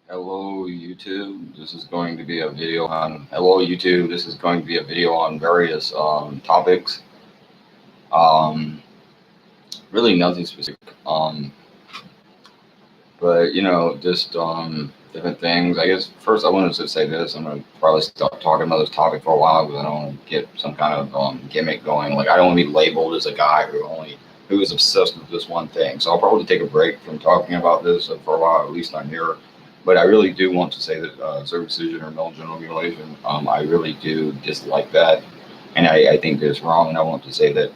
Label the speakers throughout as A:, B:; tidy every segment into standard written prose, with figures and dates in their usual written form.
A: Hello YouTube. This is going to be a video on Hello YouTube. This is going to be a video on various topics. Um, Really nothing specific. But just different things. I guess first I wanted to say this. I'm gonna probably start talking about this topic for a while because I don't want to get some kind of gimmick going. Like I don't want to be labeled as a guy who is obsessed with this one thing. So I'll probably take a break from talking about this for a while. At least I'm here. But I really do want to say that circumcision or male genital mutilation, I really do dislike that, and I think that it's wrong. And I want to say that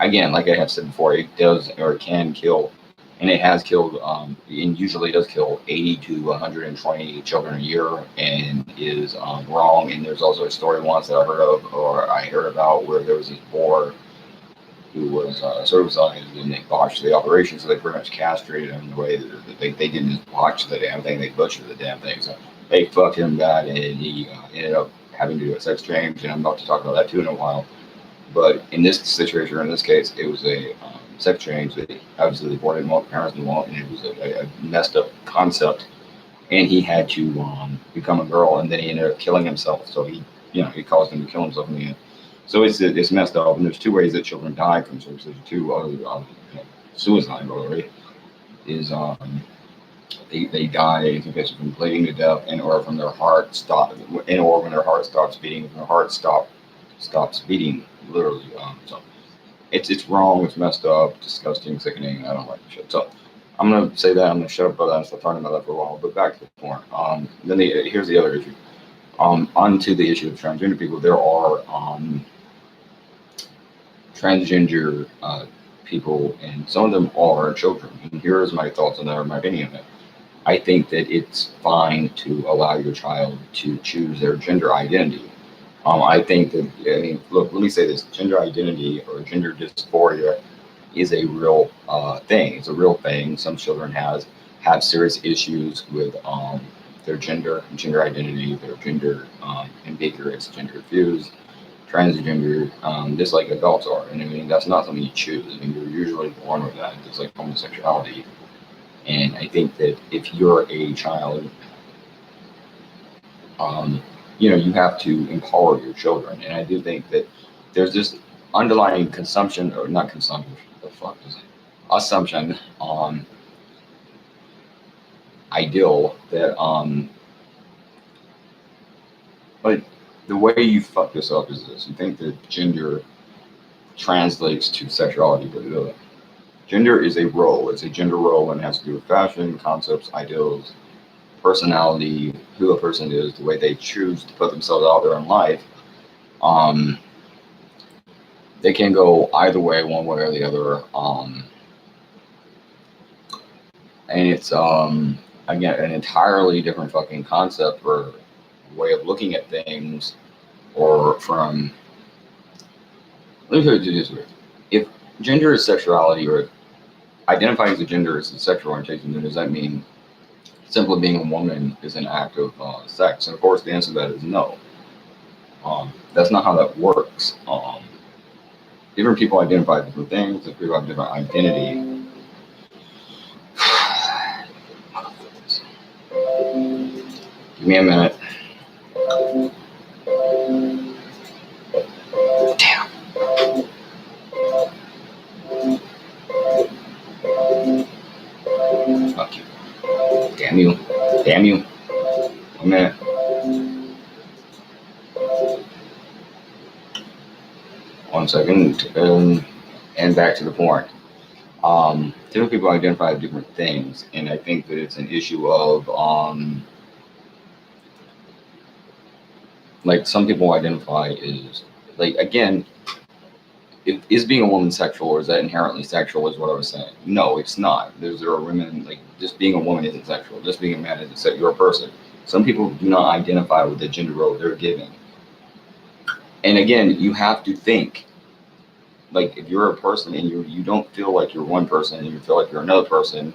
A: again, like I have said before, it does or can kill, and it has killed, and usually does kill 80 to 120 children a year, and is wrong. And there's also a story once that I heard of, or I heard about, where there was this boar who was circumcised and they botched the operation, so they pretty much castrated him in the way that they didn't just botch the damn thing, they butchered the damn thing. So they fucked him bad, and he ended up having to do a sex change, and I'm about to talk about that too in a while. But in this situation, or in this case, it was a sex change that obviously the boy didn't want, parents didn't want, and it was a messed up concept. And he had to become a girl, and then he ended up killing himself. So he caused him to kill himself in the end. So it's messed up, and there's two ways that children die from circumcision. Two other suicide, really, is they die in some cases from bleeding to death, and or from their heart stop, and or when their heart stops beating, when their heart stops beating, literally. So it's wrong, it's messed up, disgusting, sickening. I don't like the shit. So I'm gonna say that. I'm gonna shut up about that and stop talking about that for a while. But back to the point. Here's the other issue. Onto the issue of transgender people. There are transgender people, and some of them are children. And here's my thoughts on that, or my opinion on it. I think that it's fine to allow your child to choose their gender identity. I think that, look, let me say this: gender identity or gender dysphoria is a real thing. It's a real thing. Some children have serious issues with their gender identity, their gender ambiguous, gender confused, transgender, just like adults are. And I mean, that's not something you choose. I mean, you're usually born with that, just like homosexuality. And I think that if you're a child, you have to empower your children. And I do think that there's this underlying consumption, or not consumption, what the fuck is it? Assumption, ideal that, but the way you fuck this up is this: you think that gender translates to sexuality, but it doesn't. Gender is a role. It's a gender role, and it has to do with fashion, concepts, ideals, personality, who a person is, the way they choose to put themselves out there in life. Um, they can go either way, one way or the other. And it's again an entirely different fucking concept or way of looking at things, or from. Let me put it this way: if gender is sexuality, or identifying as a gender is a sexual orientation, then does that mean simply being a woman is an act of sex? And of course, the answer to that is no. That's not how that works. Different people identify different things. Different people have different identity. Give me a minute. Damn. Fuck you. Damn you. Damn you. A minute. One second. And back to the point. Different people identify different things, and I think that it's an issue of like some people identify as, like, again, is being a woman sexual, or is that inherently sexual, is what I was saying. No, it's not. There are women, like, just being a woman isn't sexual. Just being a man isn't sexual. You're a person. Some people do not identify with the gender role they're given. And again, you have to think, like, if you're a person and you don't feel like you're one person and you feel like you're another person,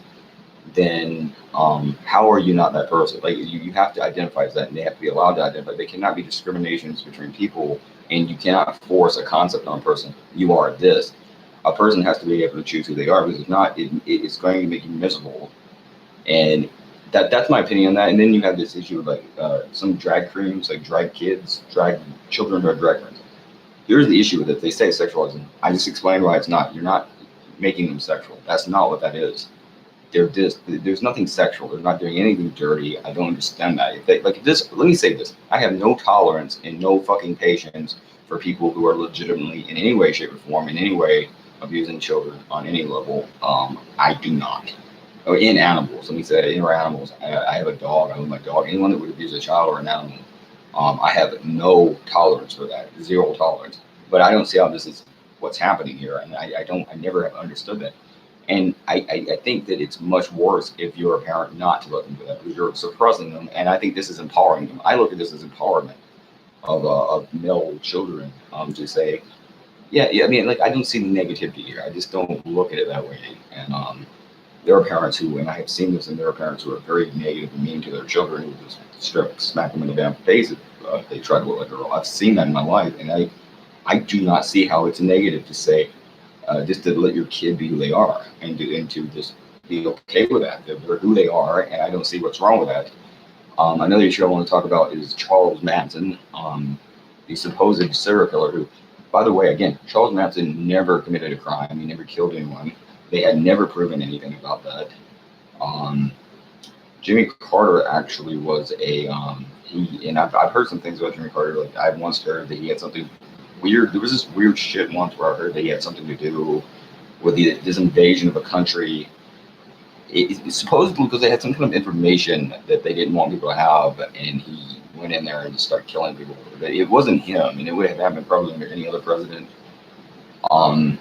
A: then how are you not that person? Like, you have to identify as that, and they have to be allowed to identify. There cannot be discriminations between people, and you cannot force a concept on a person. You are this. A person has to be able to choose who they are, because if not, it's going to make you miserable. And that's my opinion on that. And then you have this issue of like some drag queens, like drag kids, drag children, or drag queens. Here's the issue with it. They say sexualizing. I just explained why it's not. You're not making them sexual. That's not what that is. They're just, there's nothing sexual. They're not doing anything dirty. I don't understand that. If they, like this, let me say this. I have no tolerance and no fucking patience for people who are legitimately in any way, shape, or form, in any way abusing children on any level. I do not. Or in animals, let me say, in animals. I have a dog. I love my dog. Anyone that would abuse a child or an animal, I have no tolerance for that. Zero tolerance. But I don't see how this is what's happening here, and I never have understood that. And I think that it's much worse if you're a parent not to let them do that, because you're suppressing them. And I think this is empowering them. I look at this as empowerment of male children, to say, yeah. I mean, like, I don't see the negativity here. I just don't look at it that way. And there are parents who, and I have seen this, and there are parents who are very negative and mean to their children, who just strip, smack them in the damn face if they try to look like a girl. I've seen that in my life, and I do not see how it's negative to say, just to let your kid be who they are, and to just be okay with that. They're who they are, and I don't see what's wrong with that. Another issue I want to talk about is Charles Manson, the supposed serial killer who, by the way, again, Charles Manson never committed a crime. He never killed anyone. They had never proven anything about that. Jimmy Carter actually was and I've heard some things about Jimmy Carter. Like, I once heard that he had something weird. There was this weird shit once where I heard that he had something to do with this invasion of a country. It's supposedly because they had some kind of information that they didn't want people to have, and he went in there and just started killing people. But it wasn't him, and it would have happened probably under any other president. But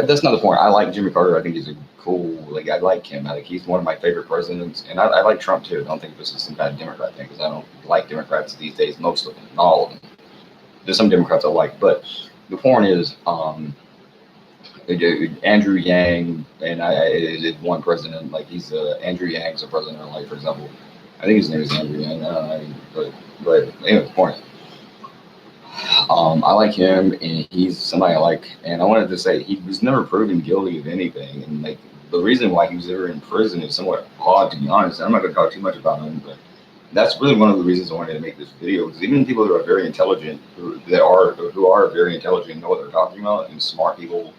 A: that's not the point. I like Jimmy Carter. I think he's a cool. Like, I like him. He's one of my favorite presidents, and I like Trump too. I don't think this is some kind of Democrat thing, because I don't like Democrats these days. Most of them, not all of them. There's some Democrats I like, but the point is, Andrew Yang, and I did one president. Like, he's Andrew Yang's a president. Like, for example, I think his name is Andrew Yang. But anyway, the point. I like him, and he's somebody I like. And I wanted to say he was never proven guilty of anything, and like the reason why he was ever in prison is somewhat odd, to be honest. I'm not going to talk too much about him, but that's really one of the reasons I wanted to make this video. Because even people who are very intelligent, who are very intelligent, and know what they're talking about, and smart people,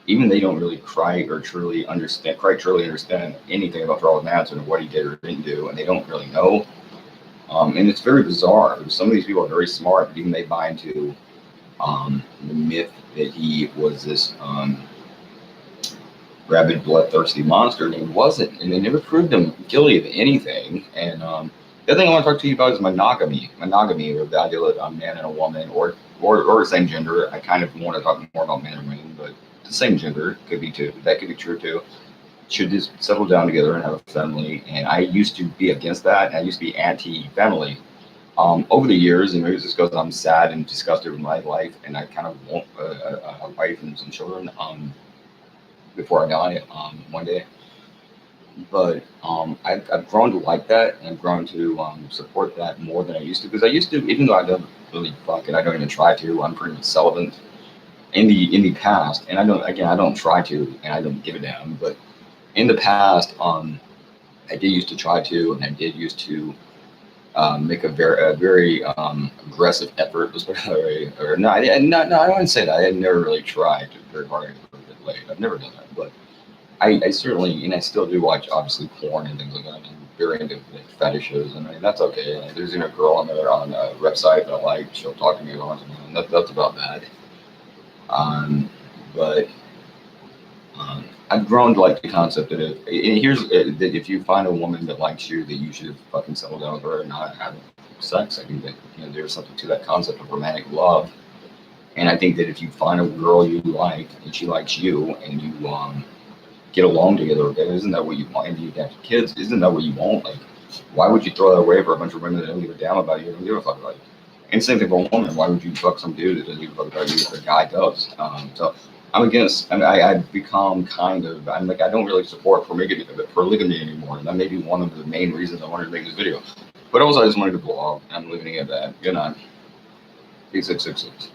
A: even they don't really quite truly understand anything about Charles Manson or what he did or didn't do, and they don't really know. And it's very bizarre. Some of these people are very smart, but even they buy into the myth that he was this rabid, bloodthirsty monster, and he wasn't. And they never proved him guilty of anything. And the other thing I want to talk to you about is monogamy. Monogamy, or the idea that a man and a woman, or the same gender. I kind of want to talk more about men and women, but the same gender could be too. That could be true too. Should just settle down together and have a family. And I used to be against that. And I used to be anti-family. Over the years, and maybe it's just because I'm sad and disgusted with my life, and I kind of want a wife and some children before I die one day. But I've grown to like that, and I've grown to support that more than I used to. Because I used to, even though I don't really fuck it, I don't even try to. I'm pretty much celibate in the past, and I don't try to, and I don't give a damn. But in the past, I did used to try to, and I did used to make a very aggressive effort. Or no, I wouldn't say that. I had never really tried very hard to get it late. I've never done that, but I certainly, and I still do watch, obviously, porn and things like that. I'm very into fetishes, and that's okay. Like, there's even a girl on there on a website that I like. She'll talk to me once, and that's about that. But I've grown to like the concept that if you find a woman that likes you, that you should fucking settle down with her and not have sex. I think that there's something to that concept of romantic love, and I think that if you find a girl you like and she likes you, and you get along together, okay, isn't that what you want? And you have kids, isn't that what you want? Like, why would you throw that away for a bunch of women that don't give a damn about you, don't give a fuck about you? And same thing for a woman. Why would you fuck some dude that doesn't give a fuck about you if a guy does? So I'm against. I've become I'm like, I don't really support polygamy anymore, and that may be one of the main reasons I wanted to make this video. But also, I just wanted to blog. I'm leaving it at that. Good night. 8666.